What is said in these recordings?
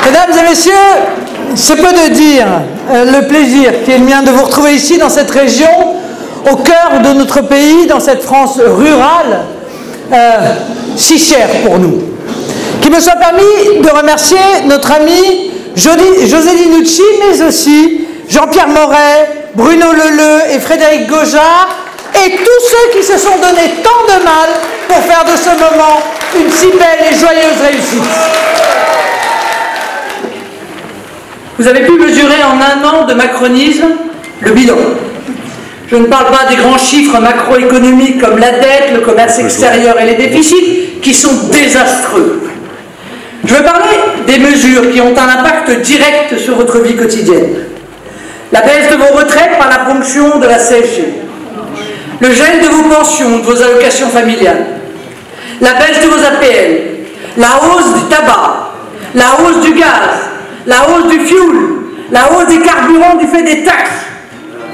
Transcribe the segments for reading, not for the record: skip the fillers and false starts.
Mesdames et messieurs, c'est peu de dire le plaisir qui est le mien de vous retrouver ici dans cette région, au cœur de notre pays, dans cette France rurale, si chère pour nous. Qu'il me soit permis de remercier notre ami José Linucci, mais aussi Jean-Pierre Moret, Bruno Leleu et Frédéric Gaujard, et tous ceux qui se sont donné tant de mal pour faire de ce moment une si belle et joyeuse réussite. Vous avez pu mesurer en un an de macronisme le bilan. Je ne parle pas des grands chiffres macroéconomiques comme la dette, le commerce extérieur et les déficits, qui sont désastreux. Je veux parler des mesures qui ont un impact direct sur votre vie quotidienne. La baisse de vos retraites par la ponction de la CSG, le gel de vos pensions, de vos allocations familiales, la baisse de vos APL, la hausse du tabac, la hausse du gaz, la hausse du fioul, la hausse des carburants du fait des taxes.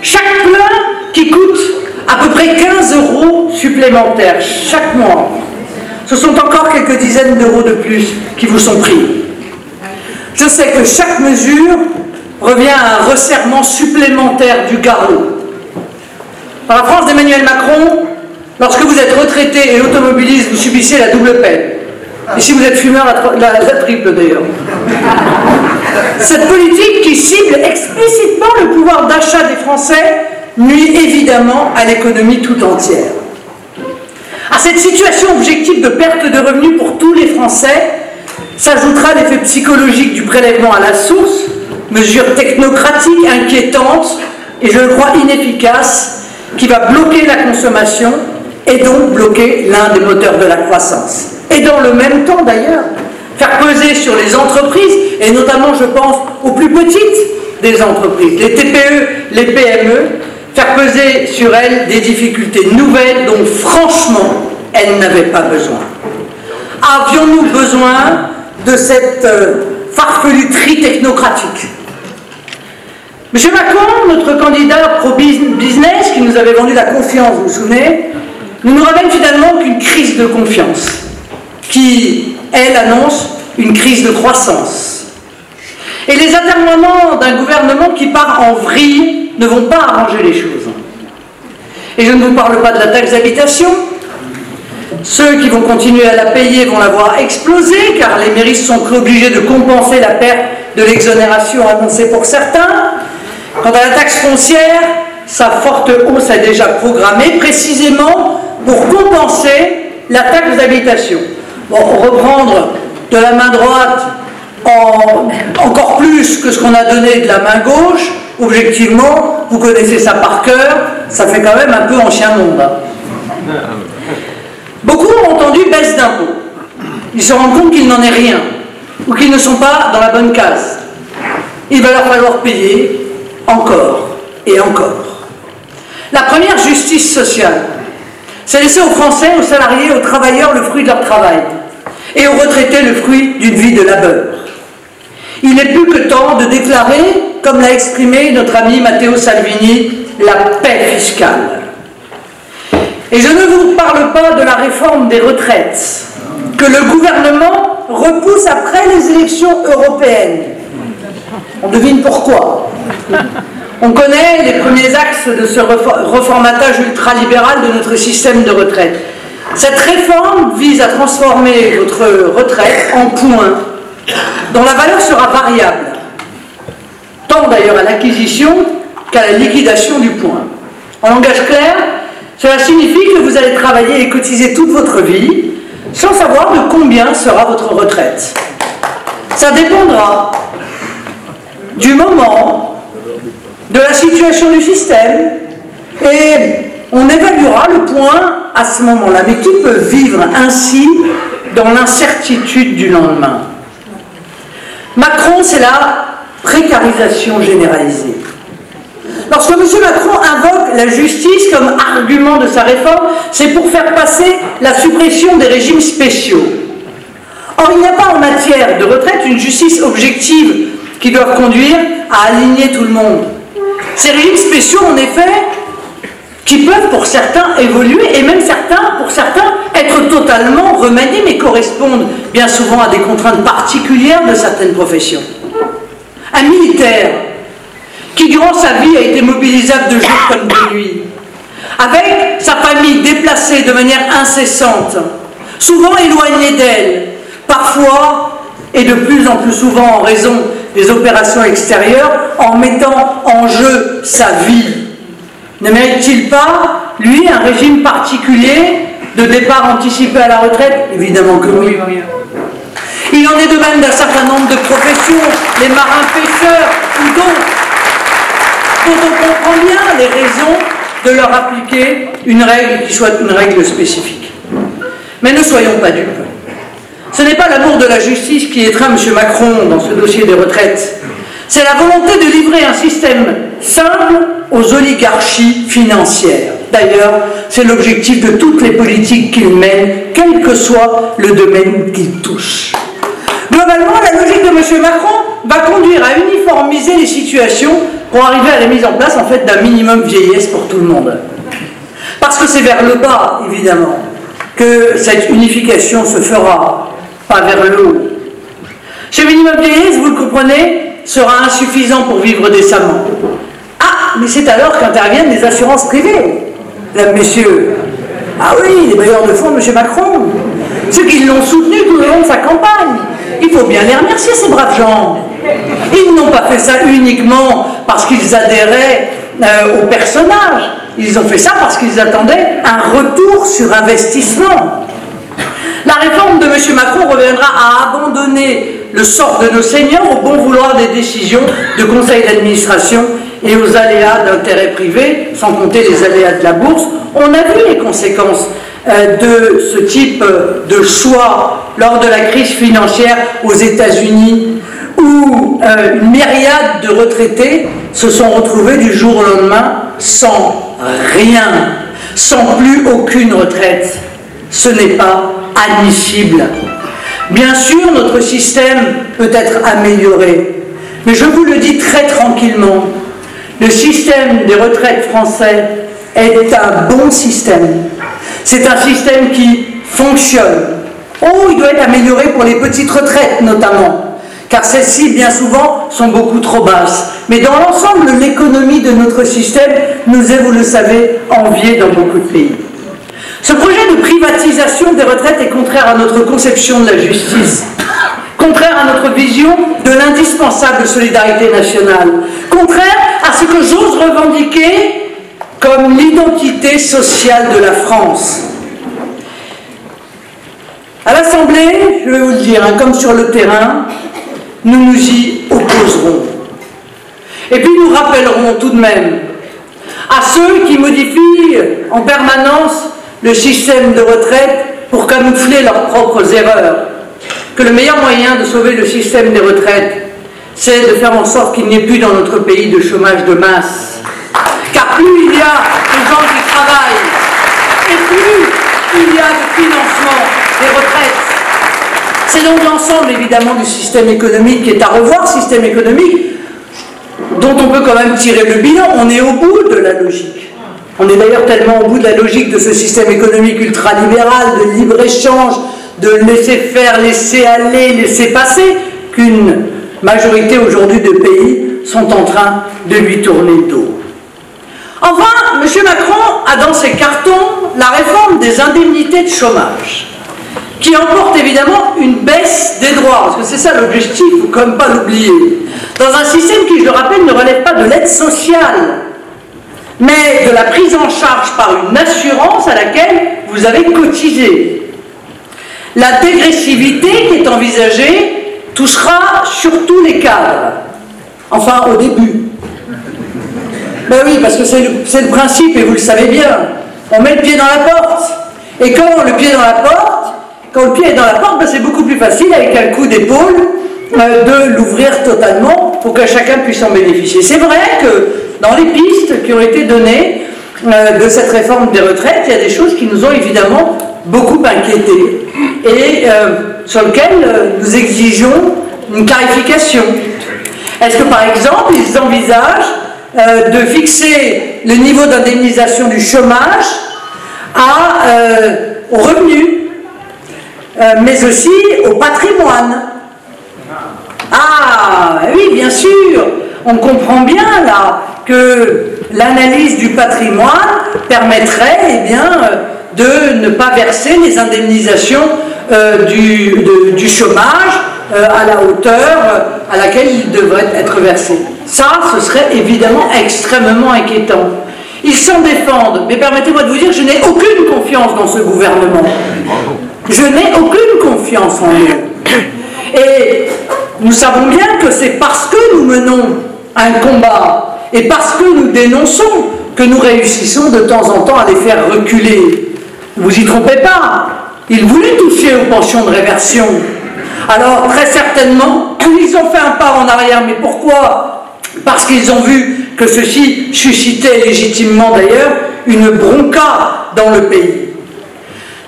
Chaque plein qui coûte à peu près 15 € supplémentaires chaque mois. Ce sont encore quelques dizaines d'euros de plus qui vous sont pris. Je sais que chaque mesure revient à un resserrement supplémentaire du garrot. Dans la France d'Emmanuel Macron, lorsque vous êtes retraité et automobiliste, vous subissez la double peine. Et si vous êtes fumeur, la triple d'ailleurs. Cette politique qui cible explicitement le pouvoir d'achat des Français nuit évidemment à l'économie tout entière. À cette situation objective de perte de revenus pour tous les Français s'ajoutera l'effet psychologique du prélèvement à la source, mesure technocratique inquiétante et je le crois inefficace, qui va bloquer la consommation et donc bloquer l'un des moteurs de la croissance. Et dans le même temps d'ailleurs, faire peser sur les entreprises, et notamment je pense aux plus petites des entreprises, les TPE, les PME, faire peser sur elles des difficultés nouvelles dont franchement elles n'avaient pas besoin. Avions-nous besoin de cette farfeluterie technocratique? M. Macron, notre candidat pro-business qui nous avait vendu la confiance, vous vous souvenez, ne nous ramène finalement qu'une crise de confiance qui, elle, annonce une crise de croissance. Et les atermoiements d'un gouvernement qui part en vrille ne vont pas arranger les choses. Et je ne vous parle pas de la taxe d'habitation. Ceux qui vont continuer à la payer vont la voir exploser, car les mairies sont obligés de compenser la perte de l'exonération annoncée pour certains. Quant à la taxe foncière, sa forte hausse est déjà programmée, précisément pour compenser la taxe d'habitation. Bon, reprendre de la main droite encore plus que ce qu'on a donné de la main gauche, objectivement, vous connaissez ça par cœur, ça fait quand même un peu ancien monde. Hein. Beaucoup ont entendu baisse d'impôts. Ils se rendent compte qu'il n'en est rien, ou qu'ils ne sont pas dans la bonne case. Il va leur falloir payer encore et encore. La première justice sociale, c'est laisser aux Français, aux salariés, aux travailleurs le fruit de leur travail, et aux retraités le fruit d'une vie de labeur. Il n'est plus que temps de déclarer, comme l'a exprimé notre ami Matteo Salvini, la paix fiscale. Et je ne vous parle pas de la réforme des retraites, que le gouvernement repousse après les élections européennes. On devine pourquoi. On connaît les premiers axes de ce reformatage ultralibéral de notre système de retraite. Cette réforme vise à transformer votre retraite en points, dont la valeur sera variable, tant d'ailleurs à l'acquisition qu'à la liquidation du point. En langage clair, cela signifie que vous allez travailler et cotiser toute votre vie, sans savoir de combien sera votre retraite. Ça dépendra du moment, de la situation du système, et on évaluera le point à ce moment-là. Mais qui peut vivre ainsi dans l'incertitude du lendemain? Macron, c'est la précarisation généralisée. Lorsque M. Macron invoque la justice comme argument de sa réforme, c'est pour faire passer la suppression des régimes spéciaux. Or, il n'y a pas en matière de retraite une justice objective qui doit conduire à aligner tout le monde. Ces régimes spéciaux, en effet, qui peuvent pour certains évoluer et même pour certains être totalement remaniés, mais correspondent bien souvent à des contraintes particulières de certaines professions. Un militaire qui durant sa vie a été mobilisable de jour comme de nuit, avec sa famille déplacée de manière incessante, souvent éloignée d'elle, parfois et de plus en plus souvent en raison des opérations extérieures, en mettant en jeu sa vie. Ne mérite-t-il pas, lui, un régime particulier de départ anticipé à la retraite? Évidemment que oui. Il en est de même d'un certain nombre de professions, les marins-pêcheurs ou d'autres, dont on comprend bien les raisons de leur appliquer une règle qui soit une règle spécifique. Mais ne soyons pas dupes. Ce n'est pas l'amour de la justice qui étreint M. Macron dans ce dossier des retraites. C'est la volonté de livrer un système simple aux oligarchies financières. D'ailleurs, c'est l'objectif de toutes les politiques qu'il mène, quel que soit le domaine qu'il touche. Globalement, la logique de M. Macron va conduire à uniformiser les situations pour arriver à la mise en place, en fait, d'un minimum vieillesse pour tout le monde. Parce que c'est vers le bas, évidemment, que cette unification se fera, pas vers le haut. Ce minimum vieillesse, vous le comprenez, sera insuffisant pour vivre décemment. Ah, mais c'est alors qu'interviennent les assurances privées, mesdames, messieurs. Ah oui, les bailleurs de fonds de M. Macron, ceux qui l'ont soutenu tout le long de sa campagne. Il faut bien les remercier, ces braves gens. Ils n'ont pas fait ça uniquement parce qu'ils adhéraient au personnage. Ils ont fait ça parce qu'ils attendaient un retour sur investissement. La réforme de M. Macron reviendra à abandonner le sort de nos seniors au bon vouloir des décisions de conseils d'administration et aux aléas d'intérêt privé, sans compter les aléas de la bourse. On a vu les conséquences de ce type de choix lors de la crise financière aux États-Unis, où une myriade de retraités se sont retrouvés du jour au lendemain sans rien, sans plus aucune retraite. Ce n'est pas admissible. Bien sûr, notre système peut être amélioré, mais je vous le dis très tranquillement, le système des retraites français est un bon système. C'est un système qui fonctionne. Oh, il doit être amélioré pour les petites retraites notamment, car celles-ci, bien souvent, sont beaucoup trop basses. Mais dans l'ensemble, l'économie de notre système nous est, vous le savez, enviée dans beaucoup de pays. Ce projet de privatisation des retraites est contraire à notre conception de la justice, contraire à notre vision de l'indispensable solidarité nationale, contraire à ce que j'ose revendiquer comme l'identité sociale de la France. À l'Assemblée, je vais vous le dire, comme sur le terrain, nous nous y opposerons. Et puis nous rappellerons tout de même à ceux qui modifient en permanence le système de retraite pour camoufler leurs propres erreurs, que le meilleur moyen de sauver le système des retraites, c'est de faire en sorte qu'il n'y ait plus dans notre pays de chômage de masse. Car plus il y a de gens qui travaillent, et plus il y a de financement des retraites. C'est donc l'ensemble, évidemment, du système économique qui est à revoir, système économique dont on peut quand même tirer le bilan. On est au bout de la logique. On est d'ailleurs tellement au bout de la logique de ce système économique ultralibéral, de libre-échange, de laisser faire, laisser aller, laisser passer, qu'une majorité aujourd'hui de pays sont en train de lui tourner le dos. Enfin, M. Macron a dans ses cartons la réforme des indemnités de chômage, qui emporte évidemment une baisse des droits, parce que c'est ça l'objectif, il ne faut quand même pas l'oublier, dans un système qui, je le rappelle, ne relève pas de l'aide sociale, mais de la prise en charge par une assurance à laquelle vous avez cotisé. La dégressivité qui est envisagée touchera surtout les cadres, enfin au début. Ben oui, parce que c'est le principe, et vous le savez bien, on met le pied dans la porte, et quand le pied est dans la porte, ben c'est beaucoup plus facile avec un coup d'épaule de l'ouvrir totalement pour que chacun puisse en bénéficier. C'est vrai que dans les pistes qui ont été données de cette réforme des retraites, il y a des choses qui nous ont évidemment beaucoup inquiétés et sur lesquelles nous exigeons une clarification. Est-ce que par exemple ils envisagent de fixer le niveau d'indemnisation du chômage aux revenus, mais aussi au patrimoine. Ah, oui, bien sûr, on comprend bien là que l'analyse du patrimoine permettrait eh bien, de ne pas verser les indemnisations du chômage à la hauteur à laquelle il devrait être versé. Ça, ce serait évidemment extrêmement inquiétant. Ils s'en défendent, mais permettez-moi de vous dire, je n'ai aucune confiance dans ce gouvernement. Je n'ai aucune confiance en eux. Et nous savons bien que c'est parce que nous menons un combat et parce que nous dénonçons que nous réussissons de temps en temps à les faire reculer. Ne vous y trompez pas, ils voulaient toucher aux pensions de réversion. Alors très certainement, ils ont fait un pas en arrière, mais pourquoi? Parce qu'ils ont vu que ceci suscitait légitimement d'ailleurs une bronca dans le pays.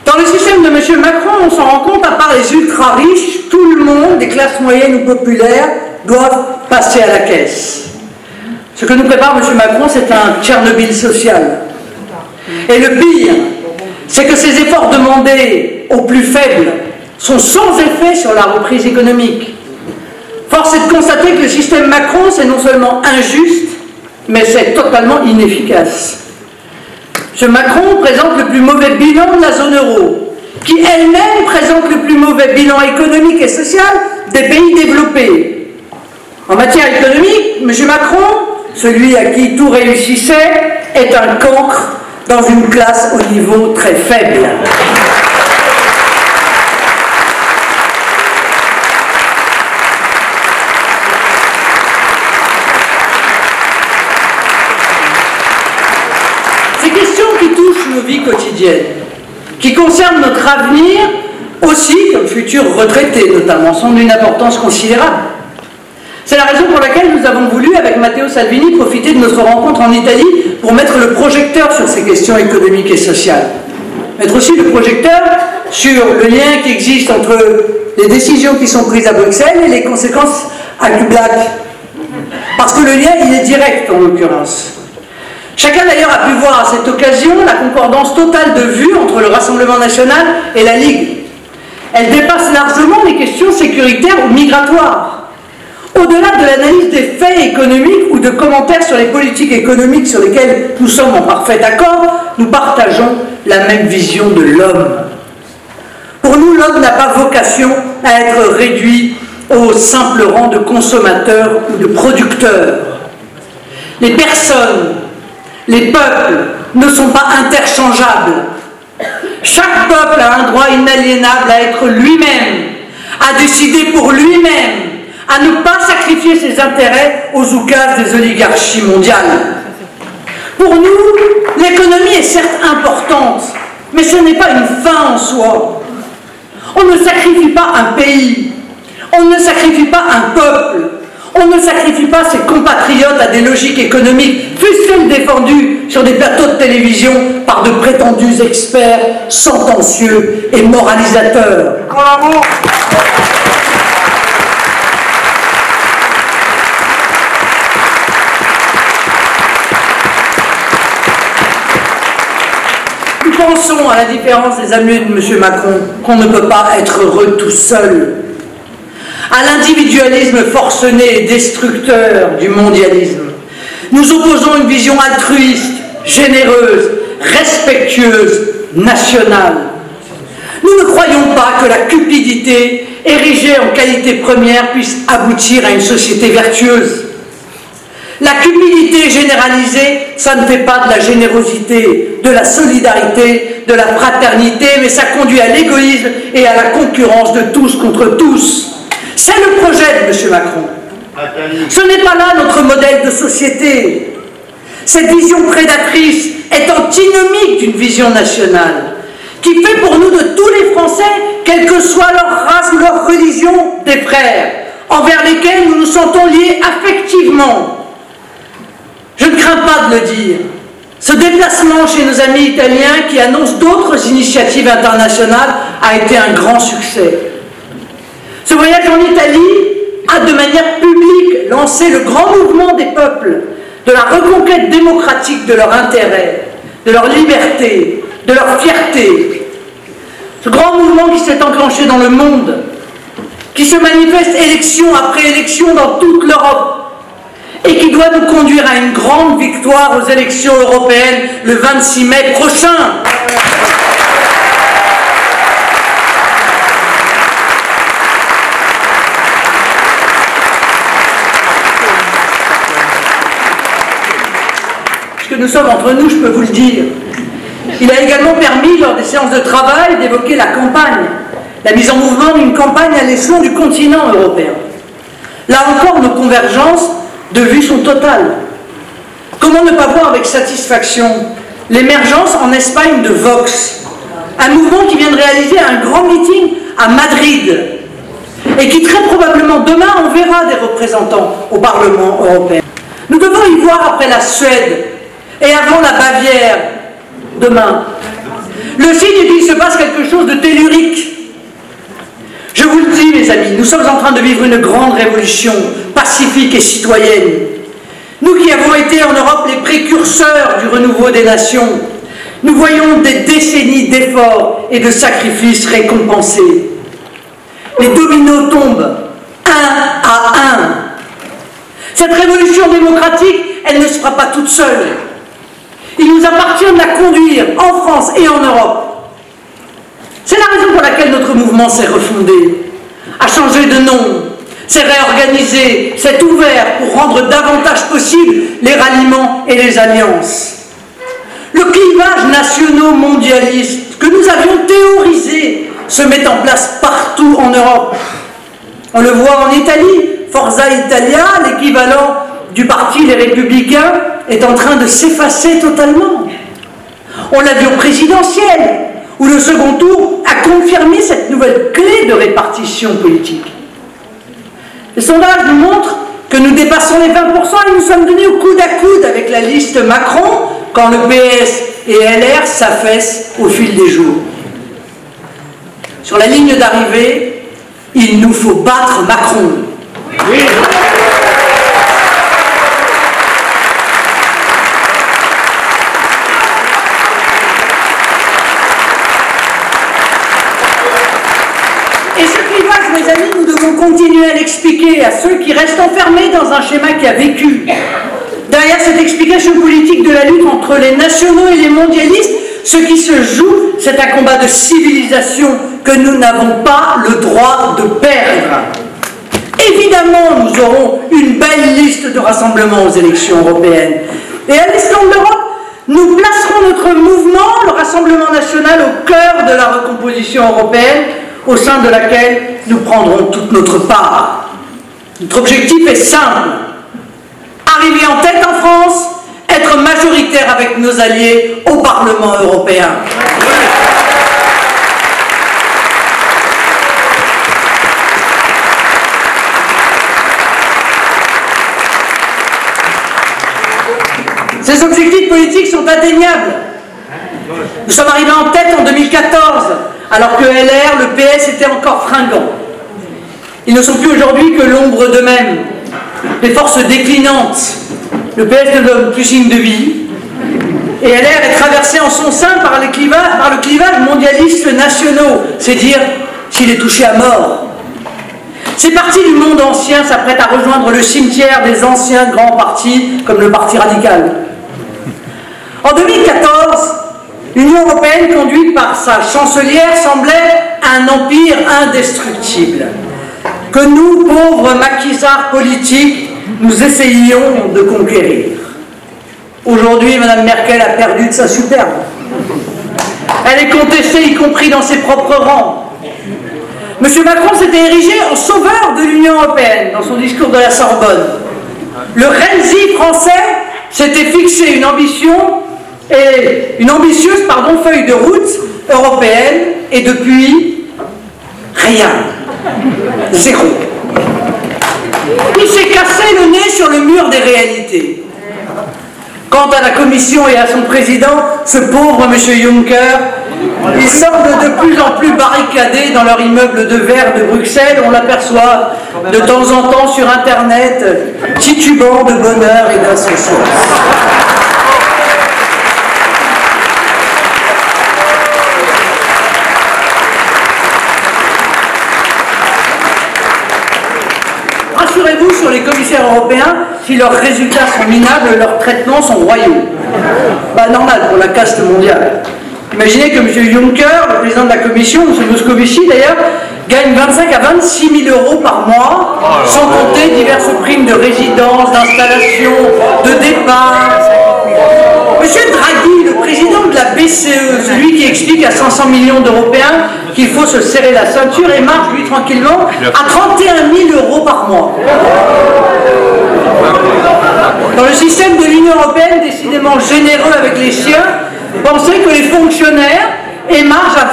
Dans le système de M. Macron, on s'en rend compte, à part les ultra-riches, tout le monde, des classes moyennes ou populaires, doivent passer à la caisse. Ce que nous prépare M. Macron, c'est un Tchernobyl social. Et le pire, c'est que ces efforts demandés aux plus faibles sont sans effet sur la reprise économique. Force est de constater que le système Macron, c'est non seulement injuste, mais c'est totalement inefficace. M. Macron présente le plus mauvais bilan de la zone euro, qui elle-même présente le plus mauvais bilan économique et social des pays développés. En matière économique, M. Macron, celui à qui tout réussissait, est un cancre dans une classe au niveau très faible. Ces questions qui touchent nos vies quotidiennes, qui concernent notre avenir aussi, comme futurs retraités notamment, sont d'une importance considérable. C'est la raison pour laquelle nous avons voulu, avec Matteo Salvini, profiter de notre rencontre en Italie pour mettre le projecteur sur ces questions économiques et sociales. Mettre aussi le projecteur sur le lien qui existe entre les décisions qui sont prises à Bruxelles et les conséquences à Kublac. Parce que le lien, il est direct en l'occurrence. Chacun d'ailleurs a pu voir à cette occasion la concordance totale de vues entre le Rassemblement national et la Ligue. Elle dépasse largement les questions sécuritaires ou migratoires. Au-delà de l'analyse des faits économiques ou de commentaires sur les politiques économiques sur lesquelles nous sommes en parfait accord, nous partageons la même vision de l'homme. Pour nous, l'homme n'a pas vocation à être réduit au simple rang de consommateur ou de producteur. Les personnes, les peuples ne sont pas interchangeables. Chaque peuple a un droit inaliénable à être lui-même, à décider pour lui-même, à ne pas sacrifier ses intérêts aux oukases des oligarchies mondiales. Pour nous, l'économie est certes importante, mais ce n'est pas une fin en soi. On ne sacrifie pas un pays, on ne sacrifie pas un peuple, on ne sacrifie pas ses compatriotes à des logiques économiques, fussent-elles défendues sur des plateaux de télévision par de prétendus experts sentencieux et moralisateurs. Bravo. Nous pensons, à la différence des amis de M. Macron, qu'on ne peut pas être heureux tout seul. À l'individualisme forcené et destructeur du mondialisme, nous opposons une vision altruiste, généreuse, respectueuse, nationale. Nous ne croyons pas que la cupidité, érigée en qualité première, puisse aboutir à une société vertueuse. La cupidité généralisée, ça ne fait pas de la générosité, de la solidarité, de la fraternité, mais ça conduit à l'égoïsme et à la concurrence de tous contre tous. C'est le projet de M. Macron. Ce n'est pas là notre modèle de société. Cette vision prédatrice est antinomique d'une vision nationale, qui fait pour nous de tous les Français, quelle que soit leur race ou leur religion, des frères, envers lesquels nous nous sentons liés affectivement. Je ne crains pas de le dire. Ce déplacement chez nos amis italiens qui annoncent d'autres initiatives internationales a été un grand succès. Ce voyage en Italie a de manière publique lancé le grand mouvement des peuples de la reconquête démocratique de leur intérêt, de leur liberté, de leur fierté. Ce grand mouvement qui s'est enclenché dans le monde, qui se manifeste élection après élection dans toute l'Europe et qui doit nous conduire à une grande victoire aux élections européennes le 26 mai prochain. Puisque nous sommes entre nous, je peux vous le dire. Il a également permis, lors des séances de travail, d'évoquer la campagne, la mise en mouvement d'une campagne à l'échelon du continent européen. Là encore, nos convergences de vues sont totales. Comment ne pas voir avec satisfaction l'émergence en Espagne de Vox, un mouvement qui vient de réaliser un grand meeting à Madrid et qui très probablement demain on verra des représentants au Parlement européen. Nous devons y voir après la Suède et avant la Bavière demain le signe qu'il se passe quelque chose de tellurique. Je vous le dis, mes amis, nous sommes en train de vivre une grande révolution pacifique et citoyenne. Nous qui avons été en Europe les précurseurs du renouveau des nations, nous voyons des décennies d'efforts et de sacrifices récompensés. Les dominos tombent, un à un. Cette révolution démocratique, elle ne se fera pas toute seule. Il nous appartient de la conduire en France et en Europe. C'est la raison pour laquelle notre mouvement s'est refondé, a changé de nom, s'est réorganisé, s'est ouvert pour rendre davantage possible les ralliements et les alliances. Le clivage nationaux-mondialiste que nous avions théorisé se met en place partout en Europe. On le voit en Italie, Forza Italia, l'équivalent du parti Les Républicains, est en train de s'effacer totalement. On l'a vu au présidentiel, où le second tour a confirmé cette nouvelle clé de répartition politique. Les sondages nous montrent que nous dépassons les 20% et nous sommes donnés au coude à coude avec la liste Macron, quand le PS et LR s'affaissent au fil des jours. Sur la ligne d'arrivée, il nous faut battre Macron. Oui. Et ce clivage, mes amis, nous devons continuer à l'expliquer à ceux qui restent enfermés dans un schéma qui a vécu. Derrière cette explication politique de la lutte entre les nationaux et les mondialistes, ce qui se joue, c'est un combat de civilisation que nous n'avons pas le droit de perdre. Évidemment, nous aurons une belle liste de rassemblements aux élections européennes. Et à l'Islande de l'Europe, nous placerons notre mouvement, le Rassemblement national, au cœur de la recomposition européenne, au sein de laquelle nous prendrons toute notre part. Notre objectif est simple. Arriver en tête en France, être majoritaire avec nos alliés au Parlement européen. Ces objectifs politiques sont atteignables. Nous sommes arrivés en tête en 2014, alors que LR, le PS étaient encore fringants. Ils ne sont plus aujourd'hui que l'ombre d'eux-mêmes, des forces déclinantes. Le PS ne donne plus signe de vie, et LR est traversé en son sein par le clivage mondialiste nationaux, c'est dire s'il est touché à mort. Ces partis du monde ancien s'apprêtent à rejoindre le cimetière des anciens grands partis, comme le Parti radical. En 2014, l'Union européenne, conduite par sa chancelière, semblait un empire indestructible, que nous, pauvres maquisards politiques, nous essayions de conquérir. Aujourd'hui, Mme Merkel a perdu de sa superbe. Elle est contestée, y compris dans ses propres rangs. M. Macron s'était érigé en sauveur de l'Union européenne dans son discours de la Sorbonne. Le Renzi français s'était fixé une ambitieuse feuille de route européenne, et depuis, rien. Zéro. Il s'est cassé le nez sur le mur des réalités. Quant à la Commission et à son président, ce pauvre M. Juncker Ils semblent de plus en plus barricadés dans leur immeuble de verre de Bruxelles. On l'aperçoit de temps en temps sur Internet, titubant de bonheur et d'insouciance. Rassurez-vous sur les commissaires européens, si leurs résultats sont minables, leurs traitements sont royaux. Pas normal pour la caste mondiale. Imaginez que M. Juncker, le président de la Commission, M. Moscovici d'ailleurs, gagne 25 à 26 000 euros par mois, sans compter diverses primes de résidence, d'installation, de départ. M. Draghi, le président de la BCE, celui qui explique à 500 millions d'Européens qu'il faut se serrer la ceinture et marche, lui, tranquillement, à 31 000 euros par mois. Dans le système de l'Union européenne, décidément généreux avec les siens, pensez que les fonctionnaires émargent à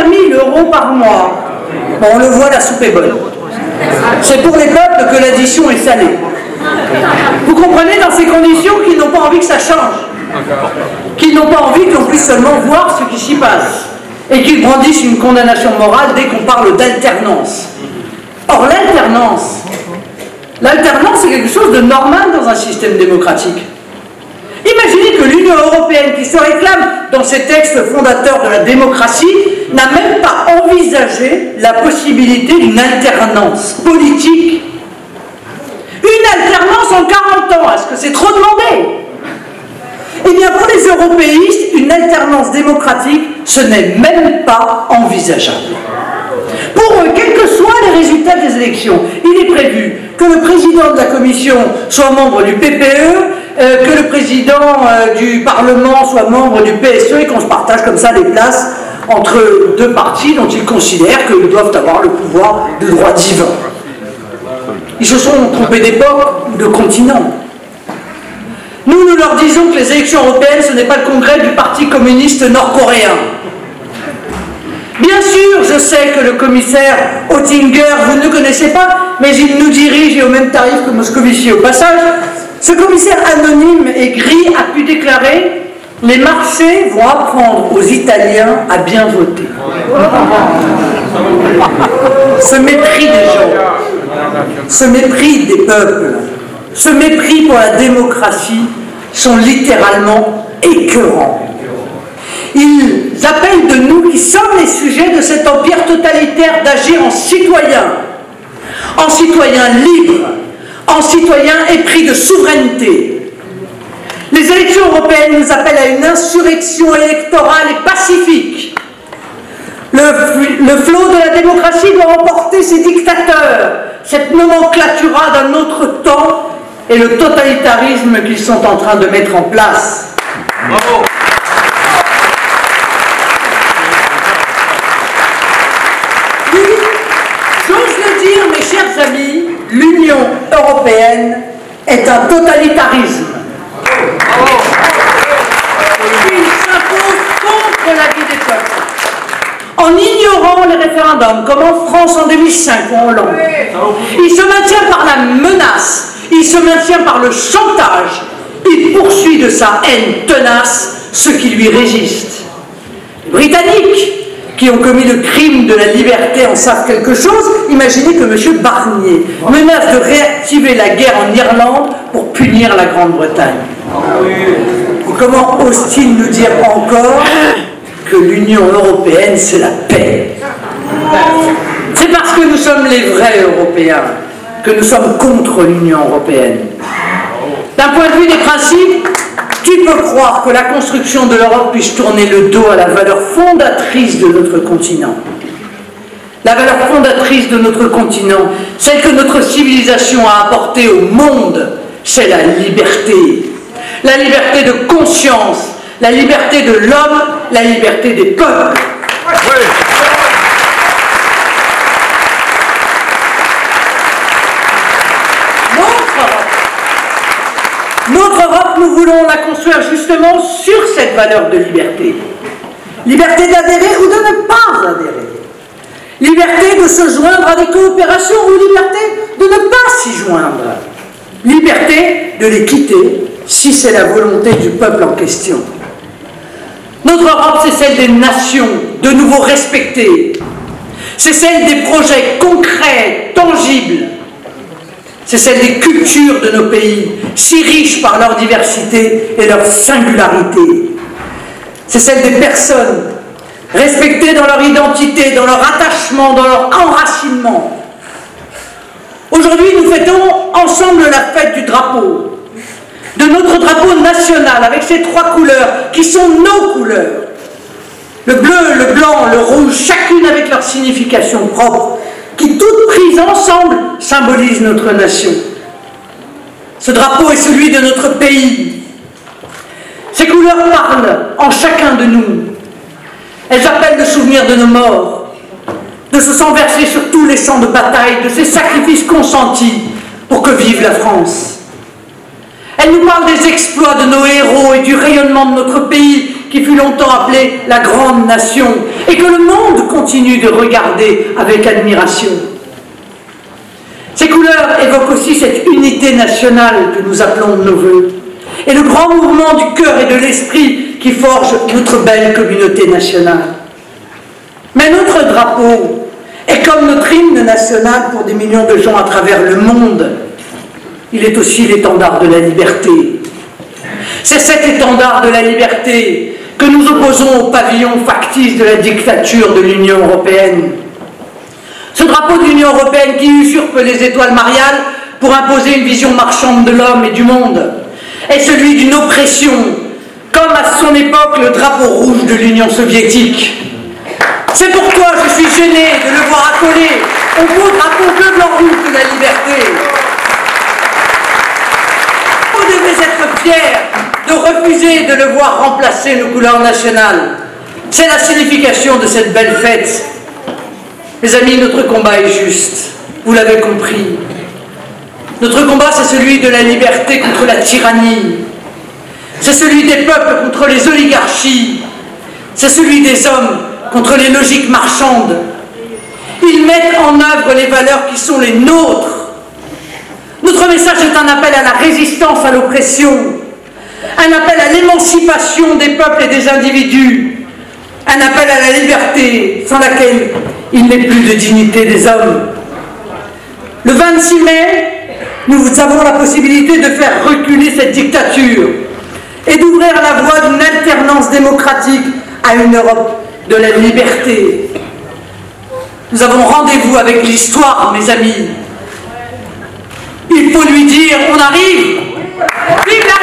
21 000 euros par mois. Bon, on le voit, la soupe est bonne. C'est pour les peuples que l'addition est salée. Vous comprenez dans ces conditions qu'ils n'ont pas envie que ça change, qu'ils n'ont pas envie que l'on puisse seulement voir ce qui s'y passe, et qu'ils brandissent une condamnation morale dès qu'on parle d'alternance. Or, l'alternance, c'est quelque chose de normal dans un système démocratique. Imaginez que l'Union européenne, qui se réclame dans ses textes fondateurs de la démocratie, n'a même pas envisagé la possibilité d'une alternance politique. Une alternance en 40 ans, est-ce que c'est trop demandé? Eh bien, pour les européistes, une alternance démocratique, ce n'est même pas envisageable. Pour eux, quels que soient les résultats des élections, il est prévu que le président de la Commission soit membre du PPE, que le président du Parlement soit membre du PSE et qu'on se partage comme ça les places entre deux partis dont ils considèrent qu'ils doivent avoir le pouvoir de droit divin. Ils se sont trompés d'époque ou de continent. Nous leur disons que les élections européennes, ce n'est pas le congrès du Parti communiste nord-coréen. Bien sûr, je sais que le commissaire Oettinger, vous ne le connaissez pas, mais il nous dirige et au même tarif que Moscovici au passage. Ce commissaire anonyme et gris a pu déclarer « Les marchés vont apprendre aux Italiens à bien voter ». Ce mépris des gens, ce mépris des peuples, ce mépris pour la démocratie sont littéralement écœurants. Ils appellent de nous, qui sommes les sujets de cet empire totalitaire, d'agir en citoyens libres, en citoyens épris de souveraineté. Les élections européennes nous appellent à une insurrection électorale et pacifique. Le flot de la démocratie doit emporter ces dictateurs, cette nomenclatura d'un autre temps et le totalitarisme qu'ils sont en train de mettre en place. Bravo. J'ose le dire, mes chers amis, l'Union européenne est un totalitarisme. Il s'impose contre la vie des peuples. En ignorant les référendums, comme en France en 2005 ou en Hollande. Il se maintient par la menace, il se maintient par le chantage, il poursuit de sa haine tenace ceux qui lui résistent. Les Britanniques, qui ont commis le crime de la liberté, en savent quelque chose. Imaginez que M. Barnier menace de réactiver la guerre en Irlande pour punir la Grande-Bretagne. Et comment ose-t-il nous dire encore que l'Union européenne, c'est la paix? C'est parce que nous sommes les vrais Européens que nous sommes contre l'Union européenne. D'un point de vue des principes, qui peut croire que la construction de l'Europe puisse tourner le dos à la valeur fondatrice de notre continent? La valeur fondatrice de notre continent, celle que notre civilisation a apportée au monde, c'est la liberté. La liberté de conscience, la liberté de l'homme, la liberté des peuples. Oui. Notre Europe, nous voulons la construire justement sur cette valeur de liberté. Liberté d'adhérer ou de ne pas adhérer. Liberté de se joindre à des coopérations ou liberté de ne pas s'y joindre. Liberté de les quitter si c'est la volonté du peuple en question. Notre Europe, c'est celle des nations, de nouveau respectées. C'est celle des projets concrets, tangibles. C'est celle des cultures de nos pays, si riches par leur diversité et leur singularité. C'est celle des personnes, respectées dans leur identité, dans leur attachement, dans leur enracinement. Aujourd'hui, nous fêtons ensemble la fête du drapeau, de notre drapeau national, avec ses 3 couleurs, qui sont nos couleurs. Le bleu, le blanc, le rouge, chacune avec leur signification propre, qui toutes prises ensemble symbolisent notre nation. Ce drapeau est celui de notre pays. Ces couleurs parlent en chacun de nous. Elles appellent le souvenir de nos morts, de ce sang versé sur tous les champs de bataille, de ces sacrifices consentis pour que vive la France. Elles nous parlent des exploits de nos héros et du rayonnement de notre pays, qui fut longtemps appelé la grande nation, et que le monde continue de regarder avec admiration. Ces couleurs évoquent aussi cette unité nationale que nous appelons de nos voeux, et le grand mouvement du cœur et de l'esprit qui forge notre belle communauté nationale. Mais notre drapeau est comme notre hymne national pour des millions de gens à travers le monde. Il est aussi l'étendard de la liberté. C'est cet étendard de la liberté que nous opposons au pavillon factice de la dictature de l'Union européenne. Ce drapeau de l'Union européenne qui usurpe les étoiles mariales pour imposer une vision marchande de l'homme et du monde est celui d'une oppression, comme à son époque le drapeau rouge de l'Union soviétique. C'est pourquoi je suis gêné de le voir accolé au beau drapeau bleu, blanc, rouge de la liberté. Vous devez être fiers de refuser de le voir remplacer nos couleurs nationales. C'est la signification de cette belle fête. Mes amis, notre combat est juste, vous l'avez compris. Notre combat, c'est celui de la liberté contre la tyrannie. C'est celui des peuples contre les oligarchies. C'est celui des hommes contre les logiques marchandes. Ils mettent en œuvre les valeurs qui sont les nôtres. Notre message est un appel à la résistance à l'oppression, un appel à l'émancipation des peuples et des individus, un appel à la liberté sans laquelle il n'est plus de dignité des hommes. Le 26 mai, nous avons la possibilité de faire reculer cette dictature et d'ouvrir la voie d'une alternance démocratique à une Europe de la liberté. Nous avons rendez-vous avec l'histoire, mes amis. Il faut lui dire, on arrive. Vive la